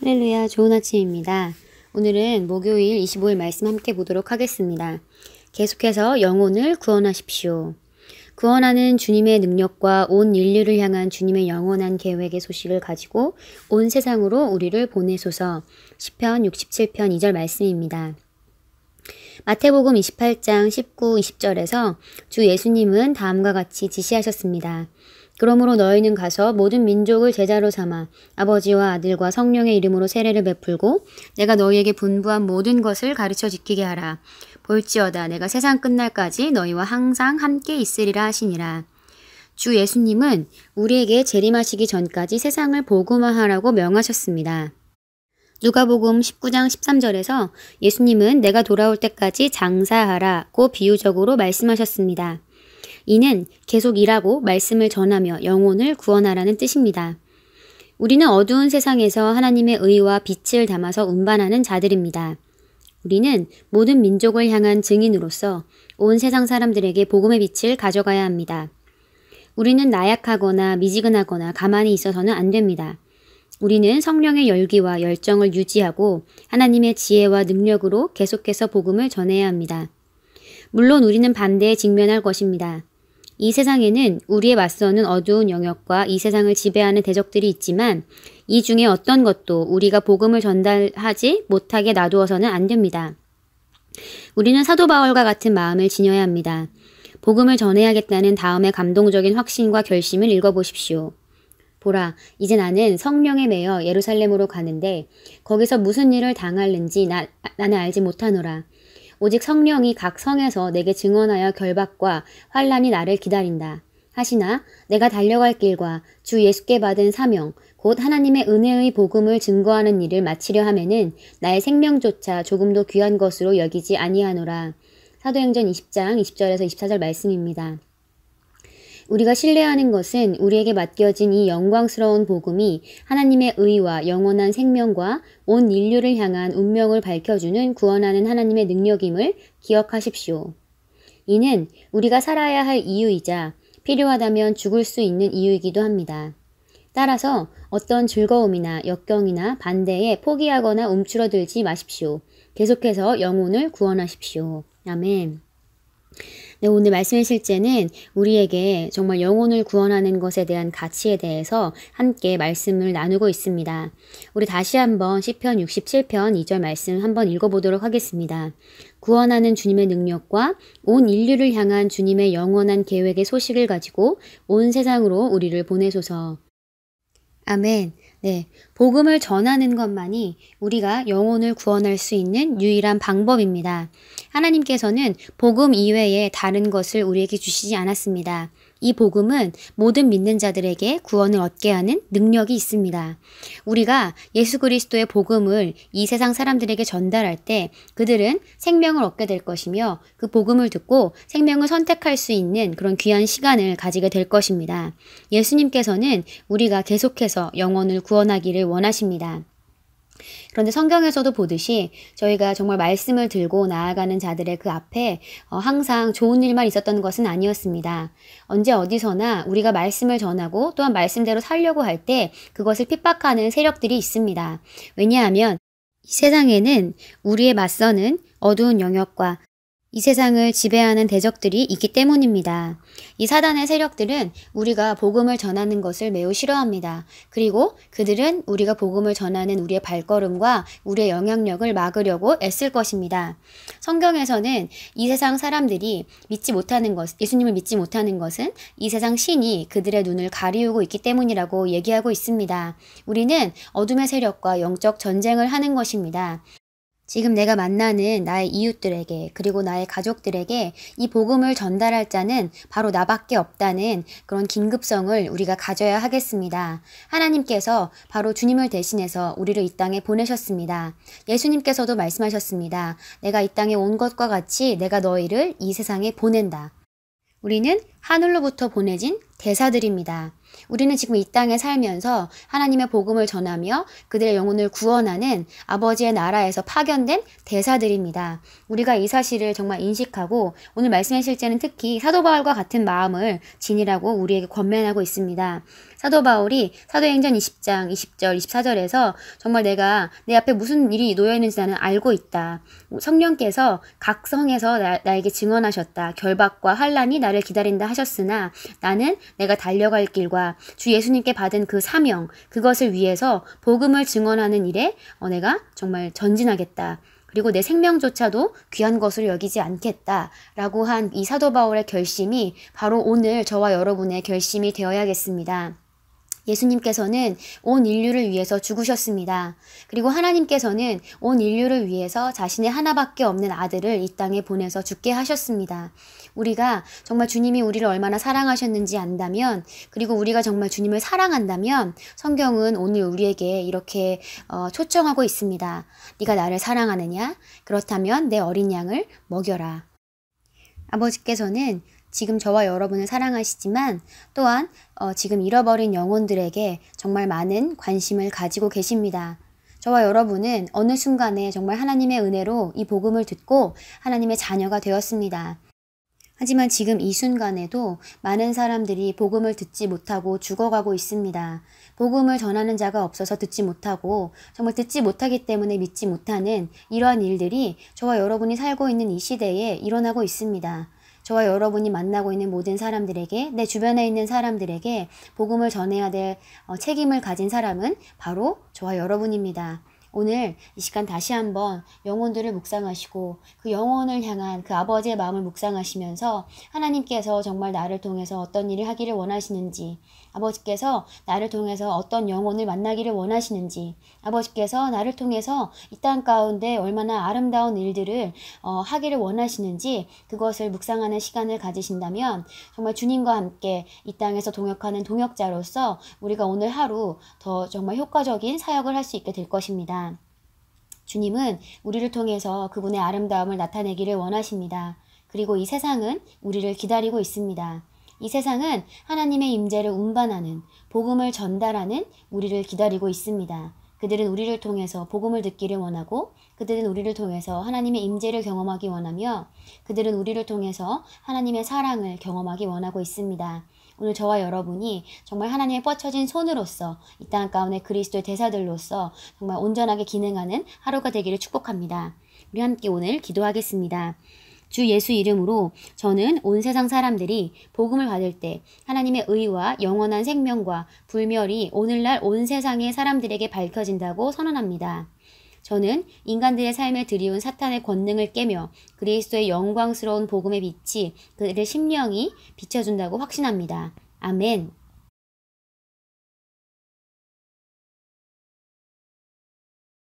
할렐루야, 좋은 아침입니다. 오늘은 목요일 25일 말씀 함께 보도록 하겠습니다. 계속해서 영혼을 구원하십시오. 구원하는 주님의 능력과 온 인류를 향한 주님의 영원한 계획의 소식을 가지고 온 세상으로 우리를 보내소서. 시편 67편 2절 말씀입니다. 마태복음 28장 19, 20절에서 주 예수님은 다음과 같이 지시하셨습니다. 그러므로 너희는 가서 모든 민족을 제자로 삼아 아버지와 아들과 성령의 이름으로 세례를 베풀고 내가 너희에게 분부한 모든 것을 가르쳐 지키게 하라. 볼지어다 내가 세상 끝날까지 너희와 항상 함께 있으리라 하시니라. 주 예수님은 우리에게 재림하시기 전까지 세상을 복음화하라고 명하셨습니다. 누가복음 19장 13절에서 예수님은 내가 돌아올 때까지 장사하라고 비유적으로 말씀하셨습니다. 이는 계속 일하고 말씀을 전하며 영혼을 구원하라는 뜻입니다. 우리는 어두운 세상에서 하나님의 의와 빛을 담아서 운반하는 자들입니다. 우리는 모든 민족을 향한 증인으로서 온 세상 사람들에게 복음의 빛을 가져가야 합니다. 우리는 나약하거나 미지근하거나 가만히 있어서는 안 됩니다. 우리는 성령의 열기와 열정을 유지하고 하나님의 지혜와 능력으로 계속해서 복음을 전해야 합니다. 물론 우리는 반대에 직면할 것입니다. 이 세상에는 우리에 맞서는 어두운 영역과 이 세상을 지배하는 대적들이 있지만 이 중에 어떤 것도 우리가 복음을 전달하지 못하게 놔두어서는 안 됩니다. 우리는 사도 바울과 같은 마음을 지녀야 합니다. 복음을 전해야겠다는 다음의 감동적인 확신과 결심을 읽어보십시오. 보라, 이제 나는 성령에 매여 예루살렘으로 가는데 거기서 무슨 일을 당할는지 나는 알지 못하노라. 오직 성령이 각 성에서 내게 증언하여 결박과 환난이 나를 기다린다. 하시나 내가 달려갈 길과 주 예수께 받은 사명, 곧 하나님의 은혜의 복음을 증거하는 일을 마치려 하면은 나의 생명조차 조금도 귀한 것으로 여기지 아니하노라. 사도행전 20장 20절에서 24절 말씀입니다. 우리가 신뢰하는 것은 우리에게 맡겨진 이 영광스러운 복음이 하나님의 의와 영원한 생명과 온 인류를 향한 운명을 밝혀주는 구원하는 하나님의 능력임을 기억하십시오. 이는 우리가 살아야 할 이유이자 필요하다면 죽을 수 있는 이유이기도 합니다. 따라서 어떤 즐거움이나 역경이나 반대에 포기하거나 움츠러들지 마십시오. 계속해서 영혼을 구원하십시오. 아멘. 네, 오늘 말씀의 실제는 우리에게 정말 영혼을 구원하는 것에 대한 가치에 대해서 함께 말씀을 나누고 있습니다. 우리 다시 한번 시편 67편 2절 말씀 한번 읽어보도록 하겠습니다. 구원하는 주님의 능력과 온 인류를 향한 주님의 영원한 계획의 소식을 가지고 온 세상으로 우리를 보내소서. 아멘. 네, 복음을 전하는 것만이 우리가 영혼을 구원할 수 있는 유일한 방법입니다. 하나님께서는 복음 이외에 다른 것을 우리에게 주시지 않았습니다. 이 복음은 모든 믿는 자들에게 구원을 얻게 하는 능력이 있습니다. 우리가 예수 그리스도의 복음을 이 세상 사람들에게 전달할 때 그들은 생명을 얻게 될 것이며 그 복음을 듣고 생명을 선택할 수 있는 그런 귀한 시간을 가지게 될 것입니다. 예수님께서는 우리가 계속해서 영혼을 구원하기를 원하십니다. 그런데 성경에서도 보듯이 저희가 정말 말씀을 들고 나아가는 자들의 그 앞에 항상 좋은 일만 있었던 것은 아니었습니다. 언제 어디서나 우리가 말씀을 전하고 또한 말씀대로 살려고 할 때 그것을 핍박하는 세력들이 있습니다. 왜냐하면 이 세상에는 우리에 맞서는 어두운 영역과 이 세상을 지배하는 대적들이 있기 때문입니다. 이 사단의 세력들은 우리가 복음을 전하는 것을 매우 싫어합니다. 그리고 그들은 우리가 복음을 전하는 우리의 발걸음과 우리의 영향력을 막으려고 애쓸 것입니다. 성경에서는 이 세상 사람들이 믿지 못하는 것, 예수님을 믿지 못하는 것은 이 세상 신이 그들의 눈을 가리우고 있기 때문이라고 얘기하고 있습니다. 우리는 어둠의 세력과 영적 전쟁을 하는 것입니다. 지금 내가 만나는 나의 이웃들에게 그리고 나의 가족들에게 이 복음을 전달할 자는 바로 나밖에 없다는 그런 긴급성을 우리가 가져야 하겠습니다. 하나님께서 바로 주님을 대신해서 우리를 이 땅에 보내셨습니다. 예수님께서도 말씀하셨습니다. 내가 이 땅에 온 것과 같이 내가 너희를 이 세상에 보낸다. 우리는 하늘로부터 보내진 대사들입니다. 우리는 지금 이 땅에 살면서 하나님의 복음을 전하며 그들의 영혼을 구원하는 아버지의 나라에서 파견된 대사들입니다. 우리가 이 사실을 정말 인식하고 오늘 말씀의 실제는 특히 사도 바울과 같은 마음을 지니라고 우리에게 권면하고 있습니다. 사도 바울이 사도행전 20장 20절 24절에서 정말 내가 내 앞에 무슨 일이 놓여 있는지 나는 알고 있다. 성령께서 각 성에서 나에게 증언하셨다. 결박과 환난이 나를 기다린다 하셨으나 나는 내가 달려갈 길과 주 예수님께 받은 그 사명, 그것을 위해서 복음을 증언하는 일에 내가 정말 전진하겠다. 그리고 내 생명조차도 귀한 것으로 여기지 않겠다 라고 한 이 사도 바울의 결심이 바로 오늘 저와 여러분의 결심이 되어야겠습니다. 예수님께서는 온 인류를 위해서 죽으셨습니다. 그리고 하나님께서는 온 인류를 위해서 자신의 하나밖에 없는 아들을 이 땅에 보내서 죽게 하셨습니다. 우리가 정말 주님이 우리를 얼마나 사랑하셨는지 안다면, 그리고 우리가 정말 주님을 사랑한다면 성경은 오늘 우리에게 이렇게 초청하고 있습니다. 네가 나를 사랑하느냐? 그렇다면 내 어린 양을 먹여라. 아버지께서는 지금 저와 여러분을 사랑하시지만 또한 지금 잃어버린 영혼들에게 정말 많은 관심을 가지고 계십니다. 저와 여러분은 어느 순간에 정말 하나님의 은혜로 이 복음을 듣고 하나님의 자녀가 되었습니다. 하지만 지금 이 순간에도 많은 사람들이 복음을 듣지 못하고 죽어가고 있습니다. 복음을 전하는 자가 없어서 듣지 못하고 정말 듣지 못하기 때문에 믿지 못하는 이러한 일들이 저와 여러분이 살고 있는 이 시대에 일어나고 있습니다. 저와 여러분이 만나고 있는 모든 사람들에게, 내 주변에 있는 사람들에게 복음을 전해야 될 책임을 가진 사람은 바로 저와 여러분입니다. 오늘 이 시간 다시 한번 영혼들을 묵상하시고 그 영혼을 향한 그 아버지의 마음을 묵상하시면서 하나님께서 정말 나를 통해서 어떤 일을 하기를 원하시는지, 아버지께서 나를 통해서 어떤 영혼을 만나기를 원하시는지, 아버지께서 나를 통해서 이 땅 가운데 얼마나 아름다운 일들을 하기를 원하시는지 그것을 묵상하는 시간을 가지신다면 정말 주님과 함께 이 땅에서 동역하는 동역자로서 우리가 오늘 하루 더 정말 효과적인 사역을 할 수 있게 될 것입니다. 주님은 우리를 통해서 그분의 아름다움을 나타내기를 원하십니다. 그리고 이 세상은 우리를 기다리고 있습니다. 이 세상은 하나님의 임재를 운반하는, 복음을 전달하는 우리를 기다리고 있습니다. 그들은 우리를 통해서 복음을 듣기를 원하고, 그들은 우리를 통해서 하나님의 임재를 경험하기 원하며, 그들은 우리를 통해서 하나님의 사랑을 경험하기 원하고 있습니다. 오늘 저와 여러분이 정말 하나님의 뻗쳐진 손으로서 이 땅 가운데 그리스도의 대사들로서 정말 온전하게 기능하는 하루가 되기를 축복합니다. 우리 함께 오늘 기도하겠습니다. 주 예수 이름으로 저는 온 세상 사람들이 복음을 받을 때 하나님의 의와 영원한 생명과 불멸이 오늘날 온 세상의 사람들에게 밝혀진다고 선언합니다. 저는 인간들의 삶에 들이운 사탄의 권능을 깨며 그리스도의 영광스러운 복음의 빛이 그들의 심령이 비춰준다고 확신합니다. 아멘.